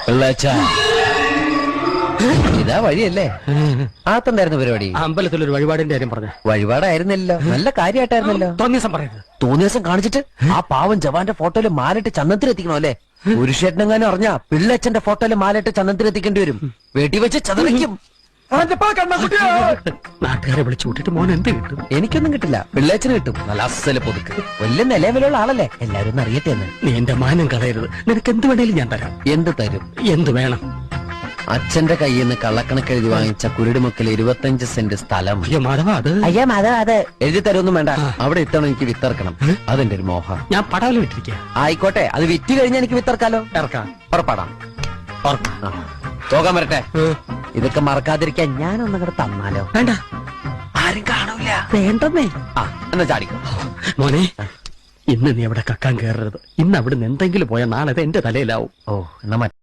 പിള്ളേച്ചാ ഇതാ വഴിയല്ലേ? ആത്തണ്ടായിരുന്നു പരിപാടി. അമ്പലത്തിലൊരു വഴിപാടിന്റെ കാര്യം പറഞ്ഞു. വഴിപാടായിരുന്നല്ലോ, നല്ല കാര്യമായിട്ടായിരുന്നല്ലോ. തോന്നിയസം പറയരുത്. തോന്നിയ ദിവസം കാണിച്ചിട്ട് ആ പാവം ജവാന്റെ ഫോട്ടോയില് മാലിട്ട് ചന്ദനത്തിലെത്തിക്കണോ അല്ലേ? പുരുഷേട്ടനെങ്ങാനും അറിഞ്ഞാ പിള്ളേച്ചന്റെ ഫോട്ടോയില് മാലിട്ട് ചന്ദനത്തിലെത്തിക്കേണ്ടി വരും. വീട്ടിൽ വെച്ച് ചതറിക്കും. നാട്ടുകാരെ വിളിച്ചു കൂട്ടിട്ട് മോൻ എന്ത് കിട്ടും? എനിക്കൊന്നും കിട്ടില്ല, പിള്ളേച്ചന് കിട്ടും. നല്ല അസല് പൊതുക്ക്, വലിയ നിലവിലുള്ള ആളല്ലേ, എല്ലാരും ഒന്ന് അറിയട്ടെ എന്ന്. നീ എന്റെ മാനം കളയരുത്. നിനക്ക് എന്ത് വേണേലും ഞാൻ തരാം. എന്ത് തരും? എന്ത് വേണം? അച്ഛന്റെ കയ്യിൽ നിന്ന് കള്ളക്കണക്ക് എഴുതി വാങ്ങിച്ച കുരുടിമുക്കിൽ 25 സെന്റ് സ്ഥലം. അയ്യോ മാധവ, അത് അയ്യാ മാധവ, അത് എഴുതി തരുമൊന്നും വേണ്ട. അവിടെ ഇത്തവണ എനിക്ക് വിത്തറക്കണം. അതെന്റെ ഒരു മോഹം. ഞാൻ പടവല് വിട്ടിരിക്കുക. ആയിക്കോട്ടെ, അത് വിറ്റ് കഴിഞ്ഞാൽ എനിക്ക് വിത്തറക്കാലോ. ഇറക്കാം. ഉറപ്പാടാം. പോകാൻ വരട്ടെ. ഇതൊക്കെ മറക്കാതിരിക്കാൻ ഞാനൊന്നും കൂടെ തന്നാലോ? വേണ്ട, ആരും കാണൂല. വേണ്ടെന്നേ. എന്നാ ചാടിക്കോ മോനെ. ഇന്ന് നീ അവിടെ കക്കാൻ കയറരുത്. ഇന്ന് അവിടുന്ന് എന്തെങ്കിലും പോയാൽ നാളെ എന്റെ തലയിലാവും. ഓ, എന്നാ